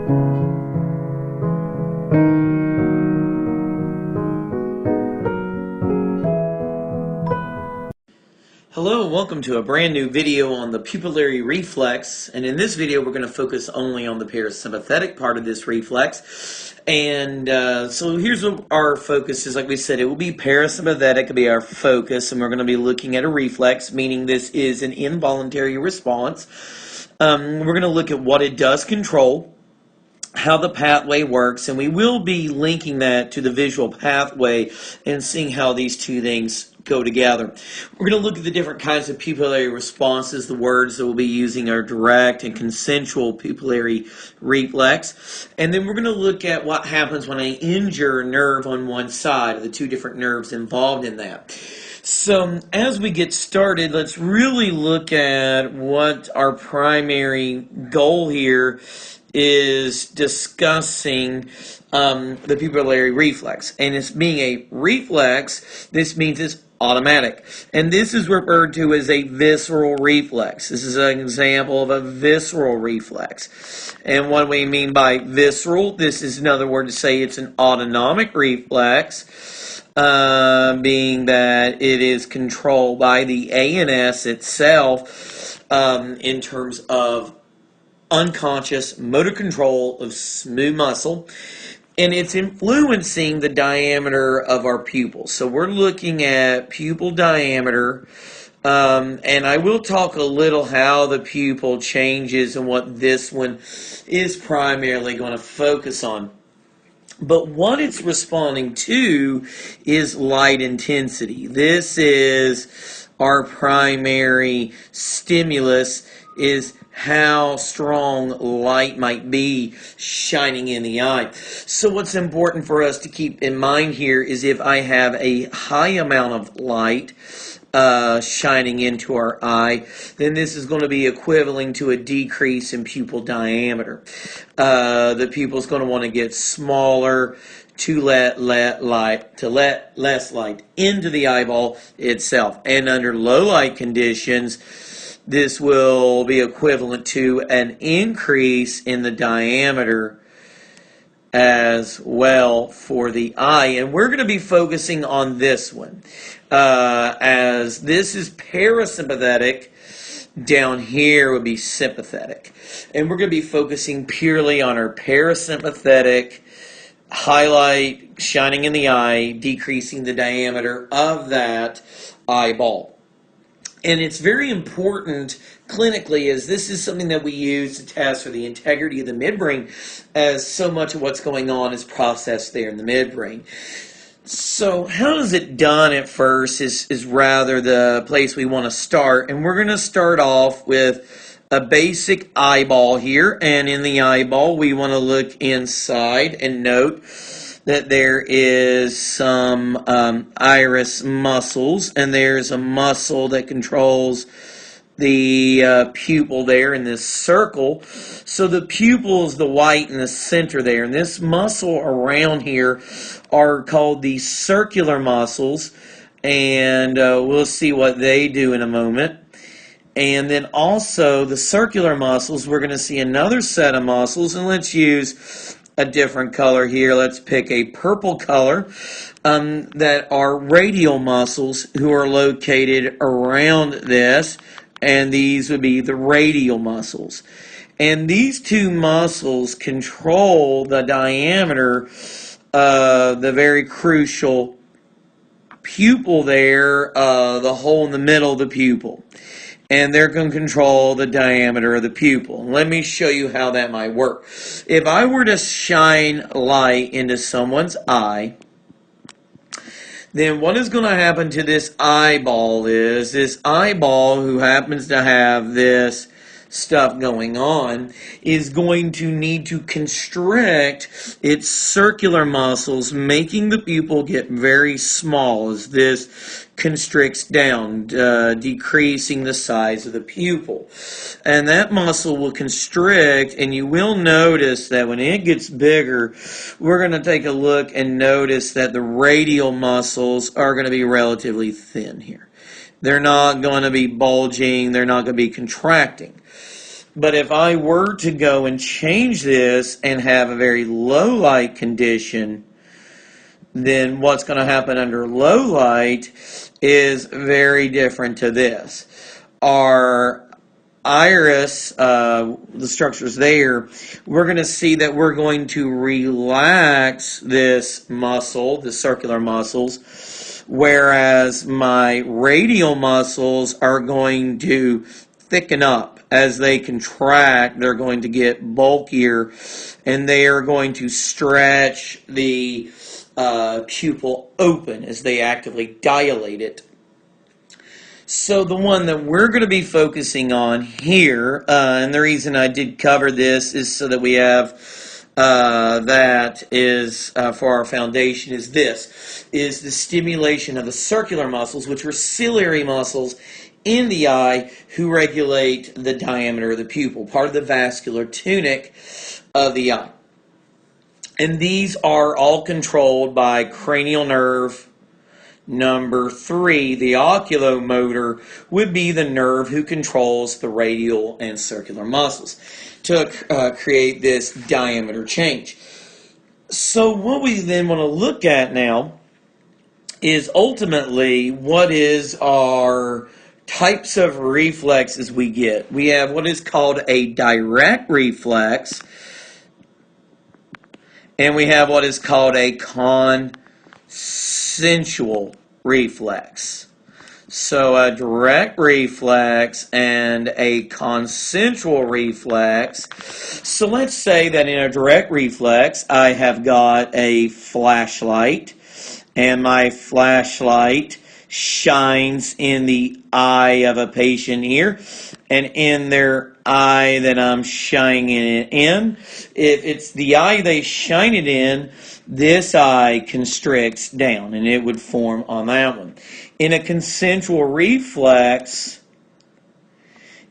Hello and welcome to a brand new video on the pupillary reflex, and in this video we're going to focus only on the parasympathetic part of this reflex. And so here's what our focus is. Like we said, it will be parasympathetic, will be our focus, and we're going to be looking at a reflex, meaning this is an involuntary response. We're going to look at what it does control, how the pathway works, and we will be linking that to the visual pathway and seeing how these two things go together. We're going to look at the different kinds of pupillary responses. The words that we'll be using are direct and consensual pupillary reflex. And then we're going to look at what happens when I injure a nerve on one side, the two different nerves involved in that. So as we get started, let's really look at what our primary goal here is discussing the pupillary reflex. And it's being a reflex, this means it's automatic. And this is referred to as a visceral reflex. This is an example of a visceral reflex. And what we mean by visceral, this is another word to say it's an autonomic reflex, being that it is controlled by the ANS itself in terms of unconscious motor control of smooth muscle, and it's influencing the diameter of our pupils. So we're looking at pupil diameter, and I will talk a little how the pupil changes and what this one is primarily going to focus on. But what it's responding to is light intensity. This is our primary stimulus, is how strong light might be shining in the eye. So what's important for us to keep in mind here is if I have a high amount of light shining into our eye, then this is going to be equivalent to a decrease in pupil diameter. The pupil is going to want to get smaller to let less light into the eyeball itself. And under low light conditions, this will be equivalent to an increase in the diameter as well for the eye. And we're going to be focusing on this one. As this is parasympathetic, down here would be sympathetic. And we're going to be focusing purely on our parasympathetic highlight shining in the eye, decreasing the diameter of that eyeball. And it's very important clinically, as this is something that we use to test for the integrity of the midbrain, as so much of what's going on is processed there in the midbrain. So how is it done at first is rather the place we want to start. And we're going to start off with a basic eyeball here. And in the eyeball, we want to look inside and note that there is some iris muscles, and there's a muscle that controls the pupil there in this circle. So the pupil is the white in the center there, and this muscle around here are called the circular muscles, and we'll see what they do in a moment. And then also the circular muscles, we're going to see another set of muscles, and let's use a different color here. Let's pick a purple color that are radial muscles who are located around this, and these would be the radial muscles. And these two muscles control the diameter of the very crucial pupil there, the hole in the middle of the pupil. And they're going to control the diameter of the pupil. Let me show you how that might work. If I were to shine light into someone's eye, then what is going to happen to this eyeball is this eyeball, who happens to have this stuff going on, is going to need to constrict its circular muscles, making the pupil get very small as this constricts down, decreasing the size of the pupil. And that muscle will constrict, and you will notice that when it gets bigger, we're going to take a look and notice that the radial muscles are going to be relatively thin here. They're not going to be bulging, they're not going to be contracting. But if I were to go and change this and have a very low light condition, then what's going to happen under low light is very different to this. Our iris, the structures there, we're going to see that we're going to relax this muscle, the circular muscles, whereas my radial muscles are going to thicken up. As they contract, they're going to get bulkier, and they are going to stretch the pupil open as they actively dilate it. So the one that we're going to be focusing on here, and the reason I did cover this is so that we have that is for our foundation, is this, is the stimulation of the circular muscles, which are ciliary muscles in the eye who regulate the diameter of the pupil, part of the vascular tunic of the eye. And these are all controlled by cranial nerve number 3. The oculomotor would be the nerve who controls the radial and circular muscles to create this diameter change. So what we then want to look at now is ultimately what is our types of reflexes we get. We have what is called a direct reflex, and we have what is called a consensual reflex. So a direct reflex and a consensual reflex. So let's say that in a direct reflex, I have got a flashlight, and my flashlight shines in the eye of a patient here, and in their eye that I'm shining it in, if it's the eye they shine it in, this eye constricts down, and it would form on that one. In a consensual reflex,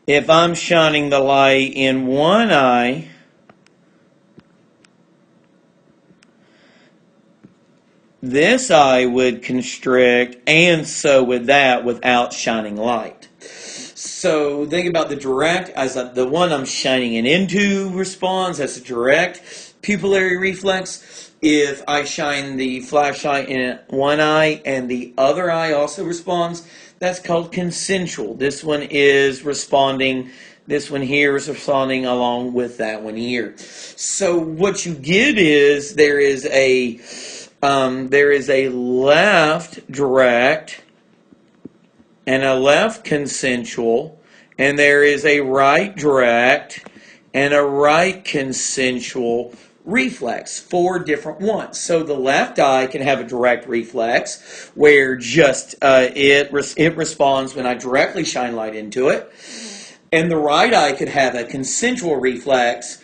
if I'm shining the light in one eye, this eye would constrict, and so would that without shining light. So think about the direct as the one I'm shining it into responds. That's a direct pupillary reflex. If I shine the flashlight in one eye and the other eye also responds, that's called consensual. This one is responding. This one here is responding along with that one here. So what you get is there is a left direct and a left consensual, and there is a right direct and a right consensual reflex, 4 different ones. So the left eye can have a direct reflex where just it responds when I directly shine light into it, and the right eye could have a consensual reflex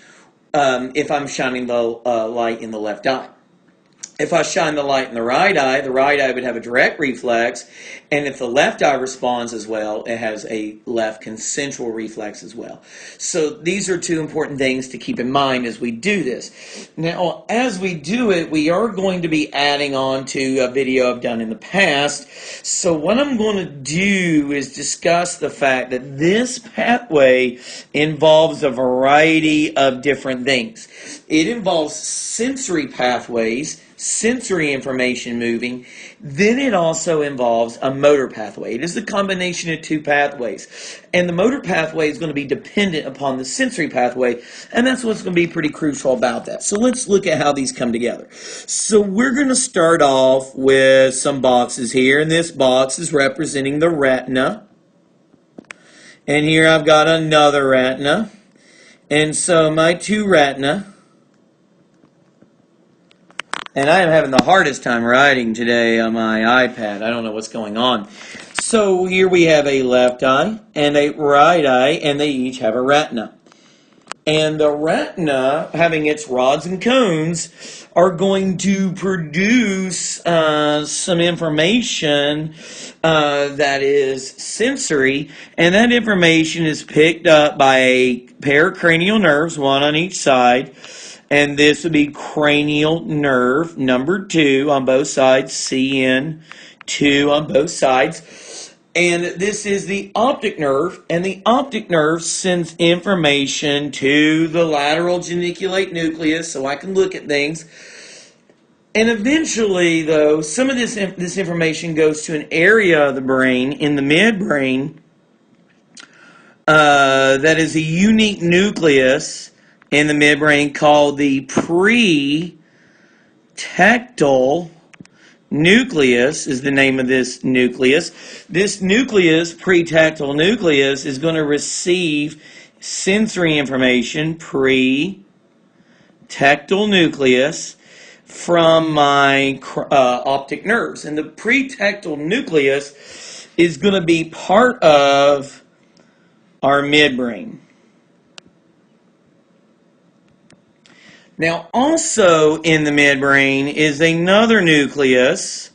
if I'm shining the light in the left eye. If I shine the light in the right eye would have a direct reflex, and if the left eye responds as well, it has a left consensual reflex as well. So these are 2 important things to keep in mind as we do this. Now, as we do it, we are going to be adding on to a video I've done in the past. So what I'm going to do is discuss the fact that this pathway involves a variety of different things. It involves sensory pathways, sensory information moving, then it also involves a motor pathway. It is the combination of 2 pathways. And the motor pathway is going to be dependent upon the sensory pathway, and that's what's going to be pretty crucial about that. So let's look at how these come together. So we're going to start off with some boxes here, and this box is representing the retina. And here I've got another retina. And so my 2 retina. And I am having the hardest time writing today on my iPad. I don't know what's going on. So here we have a left eye and a right eye, and they each have a retina. And the retina, having its rods and cones, are going to produce some information that is sensory, and that information is picked up by a pair of cranial nerves, one on each side. And this would be cranial nerve number 2 on both sides, CN2 on both sides. And this is the optic nerve, and the optic nerve sends information to the lateral geniculate nucleus so I can look at things. And eventually, though, some of this information goes to an area of the brain in the midbrain that is a unique nucleus in the midbrain called the pretectal nucleus is the name of this nucleus. This nucleus, pretectal nucleus, is going to receive sensory information, pretectal nucleus, from my optic nerves. And the pretectal nucleus is going to be part of our midbrain. Now, also in the midbrain is another nucleus,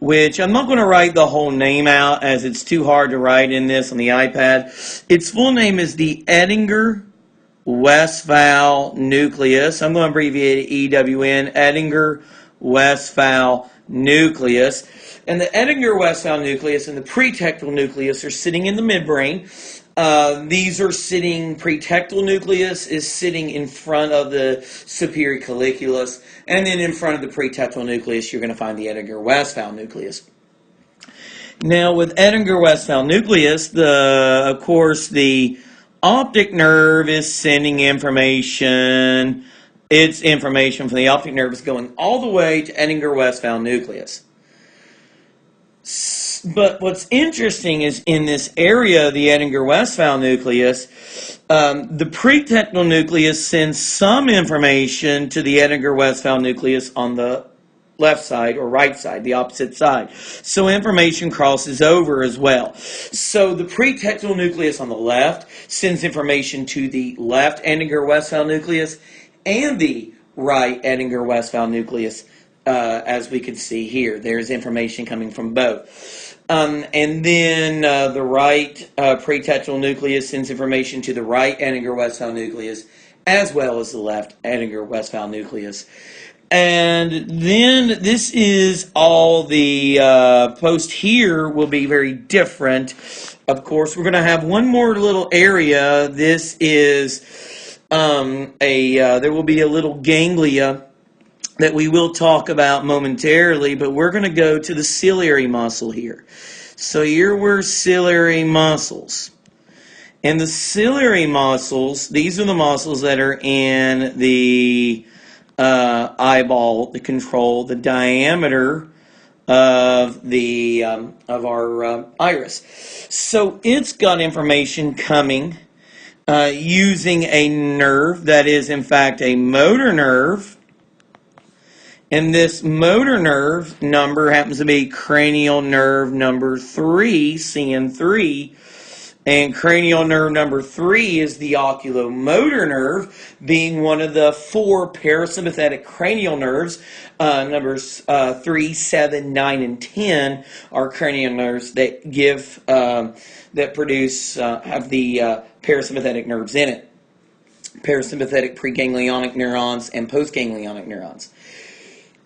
which I'm not going to write the whole name out as it's too hard to write in this on the iPad. Its full name is the Edinger-Westphal nucleus. I'm going to abbreviate it EWN, Edinger-Westphal nucleus. And the Edinger-Westphal nucleus and the pretectal nucleus are sitting in the midbrain. These are sitting, pretectal nucleus is sitting in front of the superior colliculus, and then in front of the pretectal nucleus you're going to find the Edinger-Westphal nucleus. Now with Edinger-Westphal nucleus, of course the optic nerve is sending information. Its information from the optic nerve is going all the way to Edinger-Westphal nucleus. But what's interesting is in this area, the Edinger-Westphal nucleus, the pretectal nucleus sends some information to the Edinger-Westphal nucleus on the left side or right side, the opposite side. So information crosses over as well. So the pretectal nucleus on the left sends information to the left Edinger-Westphal nucleus and the right Edinger-Westphal nucleus. As we can see here, there's information coming from both. And then the right pretectal nucleus sends information to the right Edinger-Westphal nucleus as well as the left Edinger-Westphal nucleus. And then this is all the post here will be very different. Of course, we're going to have one more little area. This is there will be a little ganglia that we will talk about momentarily, but we're going to go to the ciliary muscle here. So here were ciliary muscles. And the ciliary muscles, these are the muscles that are in the eyeball that control the diameter of our iris. So it's got information coming using a nerve that is in fact a motor nerve. And this motor nerve number happens to be cranial nerve number 3, CN3. And cranial nerve number 3 is the oculomotor nerve, being one of the 4 parasympathetic cranial nerves. Numbers 3, 7, 9, and 10 are cranial nerves that give, that produce, have the parasympathetic nerves in it. Parasympathetic preganglionic neurons and postganglionic neurons.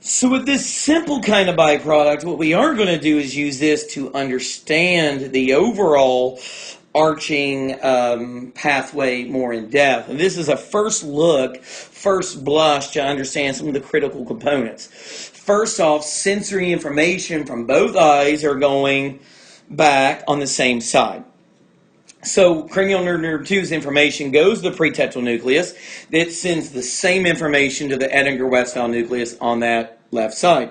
So with this simple kind of byproduct, what we are going to do is use this to understand the overall arching pathway more in depth. And this is a first look, first blush to understand some of the critical components. First off, sensory information from both eyes are going back on the same side. So cranial nerve number 2's information goes to the pretectal nucleus. It sends the same information to the Edinger-Westphal nucleus on that left side.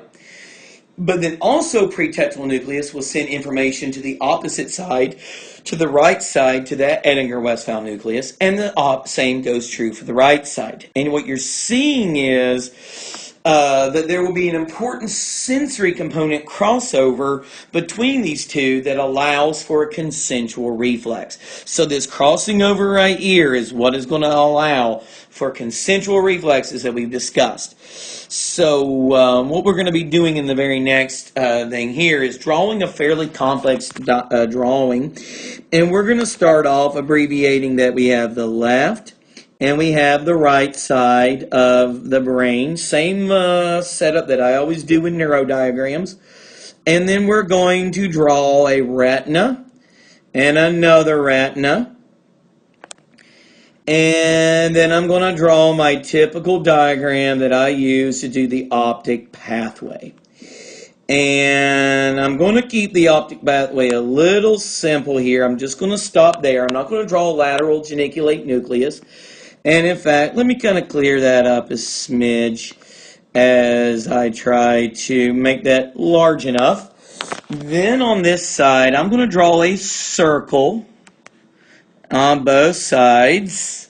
But then also pretectal nucleus will send information to the opposite side, to the right side, to that Edinger-Westphal nucleus. And the same goes true for the right side. And what you're seeing is that there will be an important sensory component crossover between these two that allows for a consensual reflex. So this crossing over right here is what is going to allow for consensual reflexes that we've discussed. So what we're going to be doing in the very next thing here is drawing a fairly complex drawing. And we're going to start off abbreviating that we have the left and we have the right side of the brain. Same setup that I always do in neurodiagrams. And then we're going to draw a retina and another retina. And then I'm going to draw my typical diagram that I use to do the optic pathway. And I'm going to keep the optic pathway a little simple here. I'm just going to stop there. I'm not going to draw a lateral geniculate nucleus. And in fact, let me kind of clear that up a smidge as I try to make that large enough. Then on this side, I'm going to draw a circle on both sides.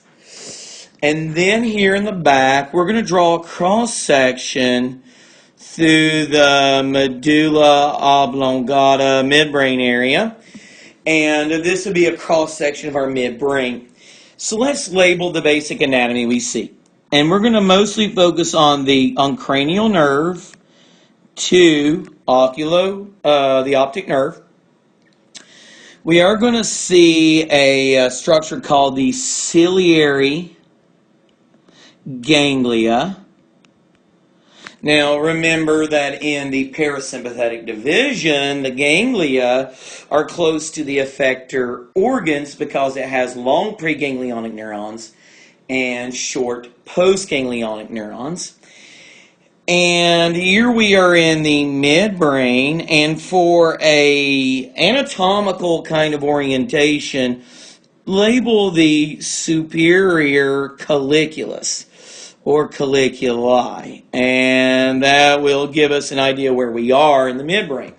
And then here in the back, we're going to draw a cross section through the medulla oblongata midbrain area. And this would be a cross section of our midbrain. So let's label the basic anatomy we see. And we're going to mostly focus on the cranial nerve to the optic nerve. We are going to see a structure called the ciliary ganglia. Now remember that in the parasympathetic division, the ganglia are close to the effector organs because it has long preganglionic neurons and short postganglionic neurons. And here we are in the midbrain, and for a anatomical kind of orientation, label the superior colliculus or colliculi, and that will give us an idea where we are in the midbrain.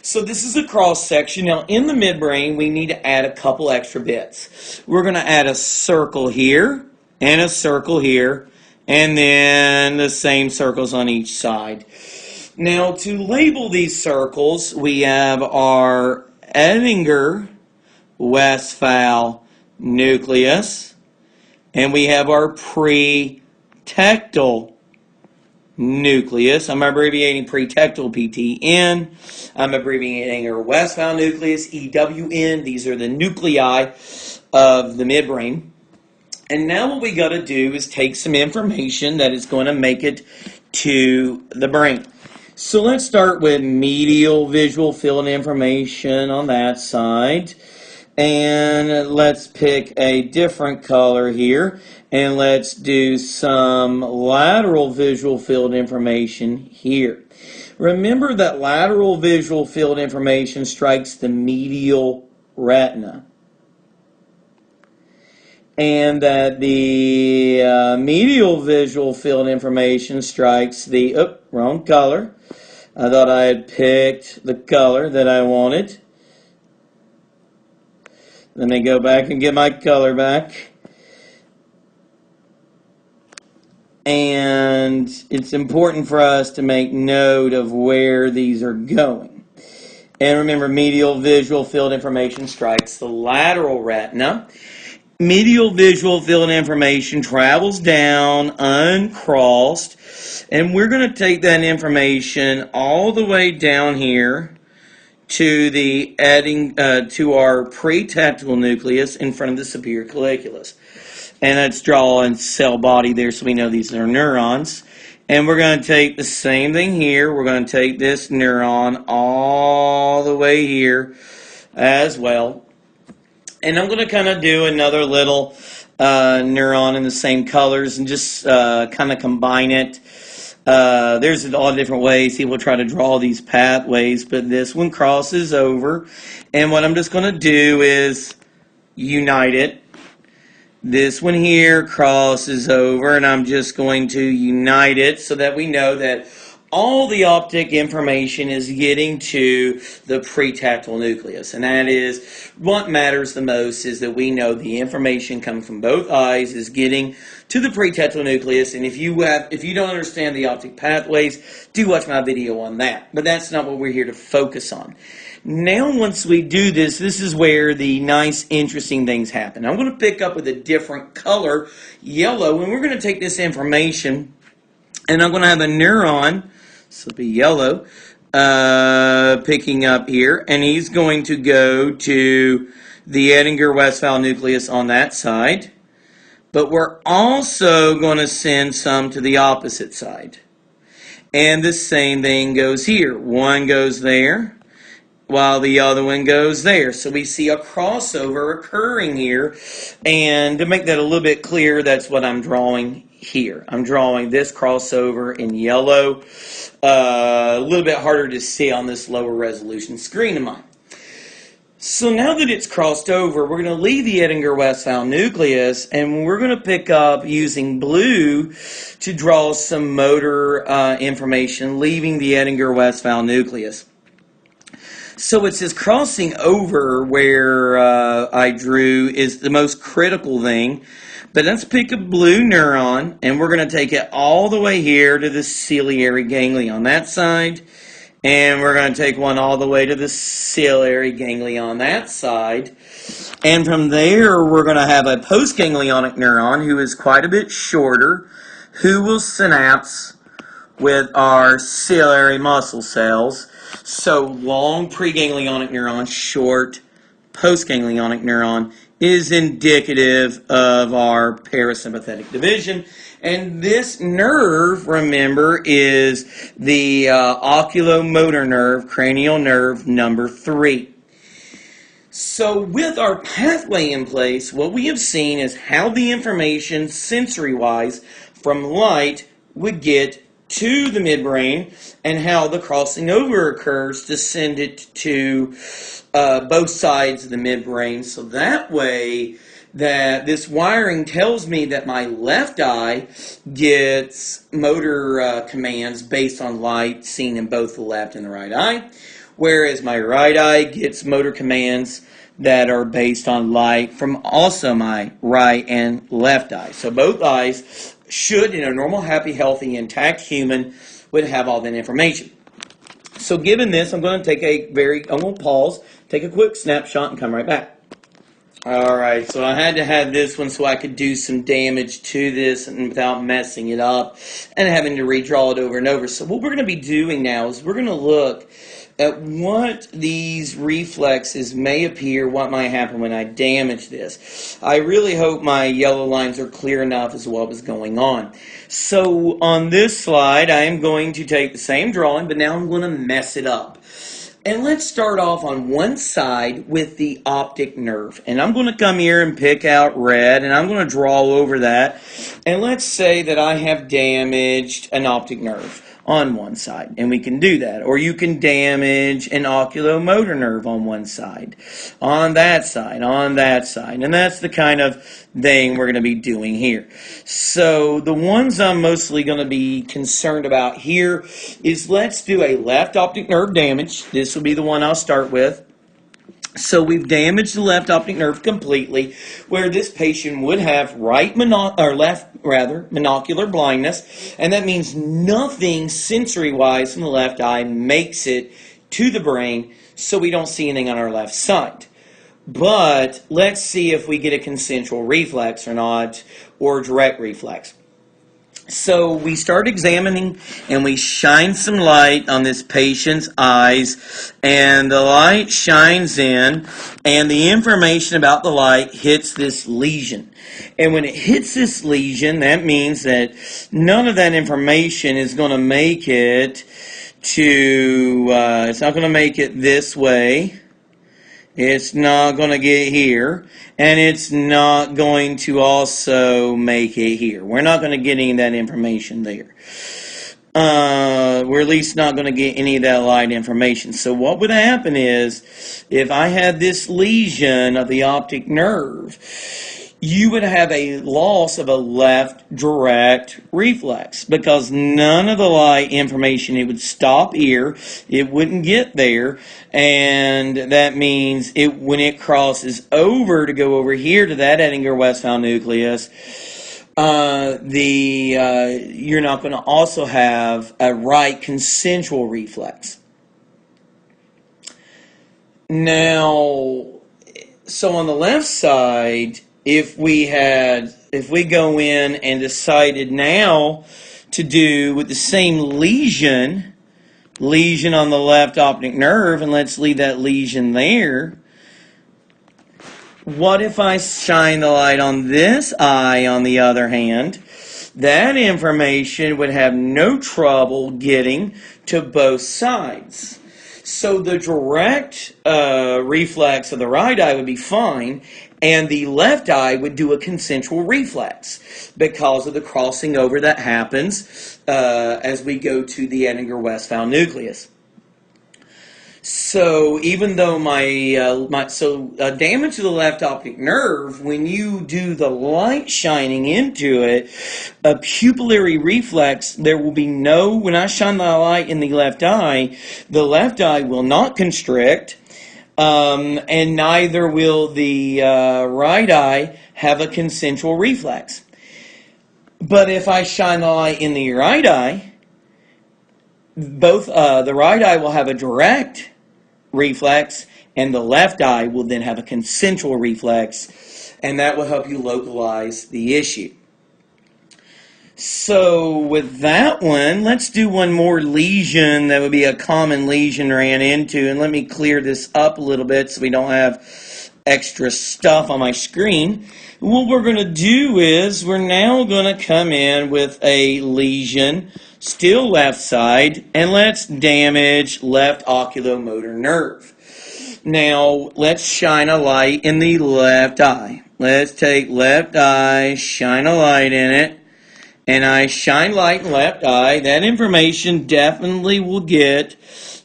So this is a cross section. Now in the midbrain, we need to add a couple extra bits. We're going to add a circle here and a circle here, and then the same circles on each side. Now to label these circles, we have our Edinger-Westphal nucleus, and we have our pretectal nucleus. I'm abbreviating pretectal PTN. I'm abbreviating Edinger-Westphal nucleus, EWN. These are the nuclei of the midbrain. And now what we got to do is take some information that is going to make it to the brain. So let's start with medial visual field information on that side. And let's pick a different color here. And let's do some lateral visual field information here. Remember that lateral visual field information strikes the medial retina. And that the medial visual field information strikes the, wrong color. I thought I had picked the color that I wanted. Let me go back and get my color back. And it's important for us to make note of where these are going. And remember, medial visual field information strikes the lateral retina. Medial visual field information travels down uncrossed, and we're going to take that information all the way down here to the to our pretectal nucleus in front of the superior colliculus. And let's draw a cell body there so we know these are neurons. And we're going to take the same thing here. We're going to take this neuron all the way here as well. And I'm going to kind of do another little neuron in the same colors and just kind of combine it. There's a lot of different ways people try to draw these pathways, but this one crosses over. And what I'm just going to do is unite it. This one here crosses over, and I'm just going to unite it so that we know that all the optic information is getting to the pretectal nucleus. And that is what matters the most, is that we know the information coming from both eyes is getting to the pretectal nucleus. And if you don't understand the optic pathways, do watch my video on that. But that's not what we're here to focus on. Now once we do this, this is where the nice, interesting things happen. I'm going to pick up with a different color, yellow, and we're going to take this information, and I'm going to have a neuron, so it'll be yellow, picking up here, and he's going to go to the Edinger-Westphal nucleus on that side, but we're also going to send some to the opposite side. And the same thing goes here. One goes there, while the other one goes there. So we see a crossover occurring here. And to make that a little bit clearer, that's what I'm drawing here. I'm drawing this crossover in yellow. A little bit harder to see on this lower resolution screen of mine. So now that it's crossed over, we're going to leave the Edinger-Westphal nucleus, and we're going to pick up using blue to draw some motor information, leaving the Edinger-Westphal nucleus. So it's this crossing over where I drew is the most critical thing. But let's pick a blue neuron, and we're going to take it all the way here to the ciliary ganglion on that side. And we're going to take one all the way to the ciliary ganglion on that side. And from there, we're going to have a postganglionic neuron who is quite a bit shorter, who will synapse with our ciliary muscle cells. So long preganglionic neuron, short postganglionic neuron is indicative of our parasympathetic division. And this nerve, remember, is the oculomotor nerve, cranial nerve number 3. So with our pathway in place, what we have seen is how the information sensory-wise from light would get to the midbrain and how the crossing over occurs to send it to both sides of the midbrain. So that way, that this wiring tells me that my left eye gets motor commands based on light seen in both the left and the right eye, whereas my right eye gets motor commands that are based on light from also my right and left eye. So both eyes should, in a normal, happy, healthy, intact human, would have all that information. So given this, I'm going to pause, take a quick snapshot, and come right back. Alright, so I had to have this one so I could do some damage to this and without messing it up and having to redraw it over and over. So what we're going to be doing now is we're going to look at what these reflexes may appear, what might happen when I damage this. I really hope my yellow lines are clear enough as what was going on. So on this slide, I am going to take the same drawing, but now I'm going to mess it up. And let's start off on one side with the optic nerve. And I'm going to come here and pick out red, and I'm going to draw over that. And let's say that I have damaged an optic nerve on one side, and we can do that. Or you can damage an oculomotor nerve on one side, on that side, on that side. And that's the kind of thing we're going to be doing here. So the ones I'm mostly going to be concerned about here is let's do a left optic nerve damage. This will be the one I'll start with. So we've damaged the left optic nerve completely, where this patient would have monocular blindness, and that means nothing sensory-wise from the left eye makes it to the brain, so we don't see anything on our left side. But let's see if we get a consensual reflex or not, or direct reflex. So we start examining and we shine some light on this patient's eyes, and the light shines in and the information about the light hits this lesion. And when it hits this lesion, that means that none of that information is going to make it to, it's not going to make it this way. It's not going to get here, and it's not going to also make it here. We're not going to get any of that information there. We're at least not going to get any of that light information. So what would happen is, if I had this lesion of the optic nerve, you would have a loss of a left direct reflex because none of the light information, it would stop here, it wouldn't get there, and that means when it crosses over to go over here to that Edinger-Westphal nucleus, you're not going to also have a right consensual reflex. Now, so on the left side, if we go in and decided now to do with the same lesion on the left optic nerve, and let's leave that lesion there, what if I shine the light on this eye on the other hand, that information would have no trouble getting to both sides. So the direct reflex of the right eye would be fine, and the left eye would do a consensual reflex because of the crossing over that happens as we go to the Edinger-Westphal nucleus. So even though damage to the left optic nerve, when you do the light shining into it, a pupillary reflex, there will be no, when I shine the light in the left eye will not constrict, and neither will the right eye have a consensual reflex. But if I shine the light in the right eye, both the right eye will have a direct reflex, and the left eye will then have a consensual reflex, and that will help you localize the issue. So with that one, let's do one more lesion that would be a common lesion ran into, and let me clear this up a little bit so we don't have extra stuff on my screen. What we're going to do is we're now going to come in with a lesion, still left side, and let's damage left oculomotor nerve. Now, let's shine a light in the left eye. Let's take left eye, shine a light in it, and I shine light in left eye. That information definitely will get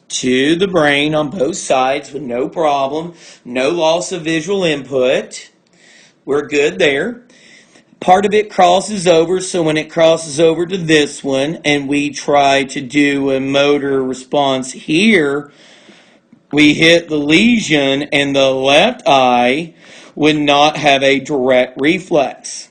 to the brain on both sides with no problem, no loss of visual input. We're good there. Part of it crosses over, so when it crosses over to this one and we try to do a motor response here, we hit the lesion and the left eye would not have a direct reflex.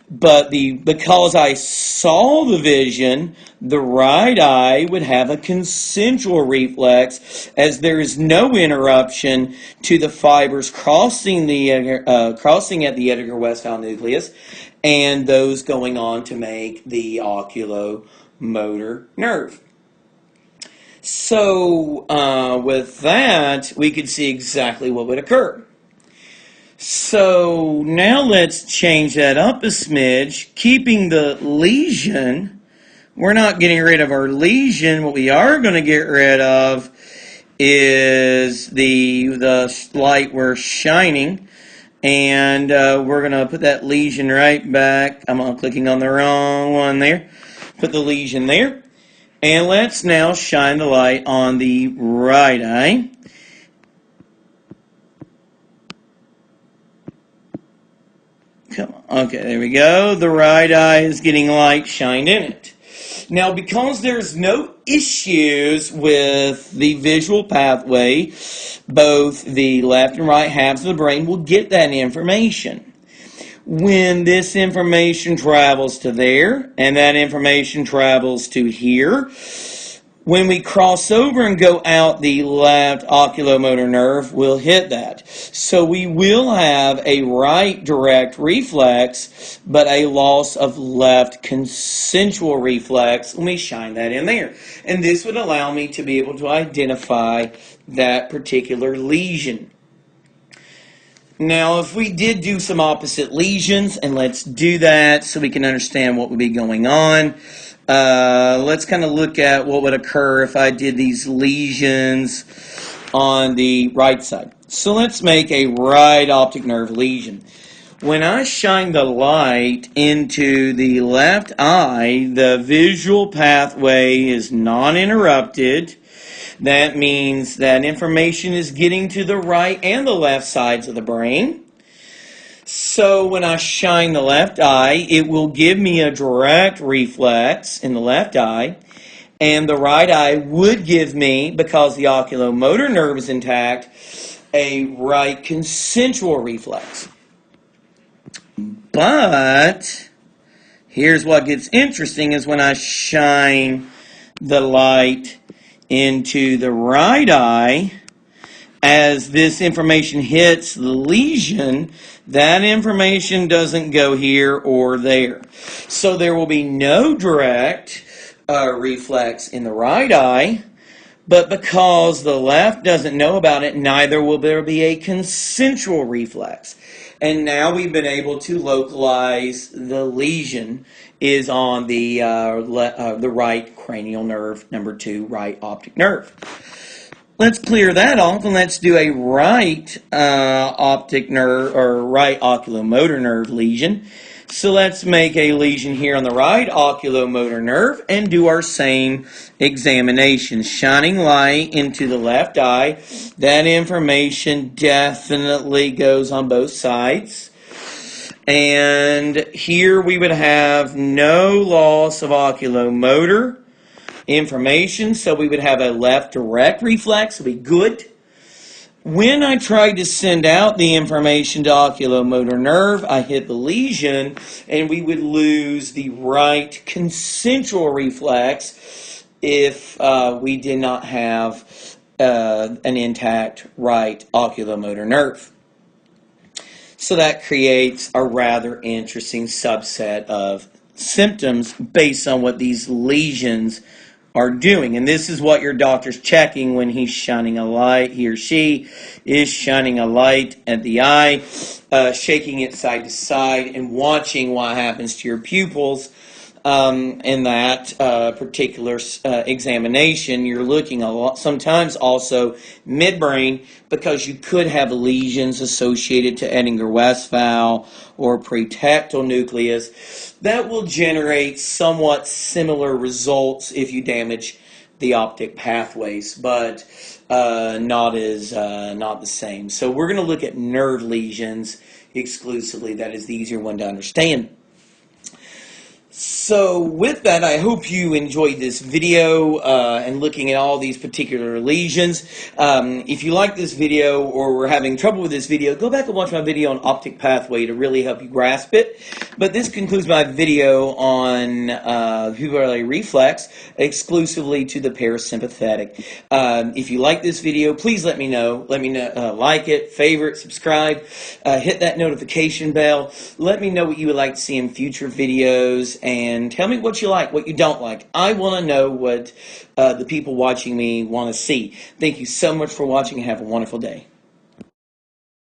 But because I saw the vision, the right eye would have a consensual reflex, as there is no interruption to the fibers crossing at the Edinger-Westphal nucleus, and those going on to make the oculomotor nerve. So with that, we could see exactly what would occur. So now let's change that up a smidge, keeping the lesion. We're not getting rid of our lesion. What we are going to get rid of is the light we're shining. And we're going to put that lesion right back. I'm clicking on the wrong one there. Put the lesion there. And let's now shine the light on the right eye. Come on. Okay, there we go. The right eye is getting light shined in it. Now, because there's no issues with the visual pathway, both the left and right halves of the brain will get that information. When this information travels to there, and that information travels to here, when we cross over and go out the left oculomotor nerve, we'll hit that. So we will have a right direct reflex, but a loss of left consensual reflex when we shine that in there. And this would allow me to be able to identify that particular lesion. Now, if we did do some opposite lesions, and let's do that so we can understand what would be going on. Let's kind of look at what would occur if I did these lesions on the right side. So let's make a right optic nerve lesion. When I shine the light into the left eye, the visual pathway is non-interrupted. That means that information is getting to the right and the left sides of the brain. So when I shine the left eye, it will give me a direct reflex in the left eye, and the right eye would give me, because the oculomotor nerve is intact, a right consensual reflex. But here's what gets interesting is when I shine the light into the right eye, as this information hits the lesion, that information doesn't go here or there. So there will be no direct reflex in the right eye, but because the left doesn't know about it, neither will there be a consensual reflex. And now we've been able to localize the lesion is on the right cranial nerve, number 2, right optic nerve. Let's clear that off and let's do a right optic nerve or right oculomotor nerve lesion. So let's make a lesion here on the right oculomotor nerve and do our same examination. Shining light into the left eye. That information definitely goes on both sides. And here we would have no loss of oculomotor information, so we would have a left direct reflex, would be good. When I tried to send out the information to oculomotor nerve, I hit the lesion, and we would lose the right concentric reflex if we did not have an intact right oculomotor nerve. So that creates a rather interesting subset of symptoms based on what these lesions are doing. And this is what your doctor's checking when he's shining a light. He or she is shining a light at the eye, shaking it side to side, and watching what happens to your pupils. In that particular examination, you're looking a lot, sometimes also midbrain, because you could have lesions associated to Edinger-Westphal or pretectal nucleus that will generate somewhat similar results if you damage the optic pathways, but not the same. So we're going to look at nerve lesions exclusively. That is the easier one to understand. So with that, I hope you enjoyed this video and looking at all these particular lesions. If you like this video or were having trouble with this video, go back and watch my video on optic pathway to really help you grasp it. But this concludes my video on pupillary reflex exclusively to the parasympathetic. If you like this video, please let me know. Let me know, like it, favorite, subscribe, hit that notification bell. Let me know what you would like to see in future videos. And tell me what you like, what you don't like. I want to know what the people watching me want to see. Thank you so much for watching and have a wonderful day.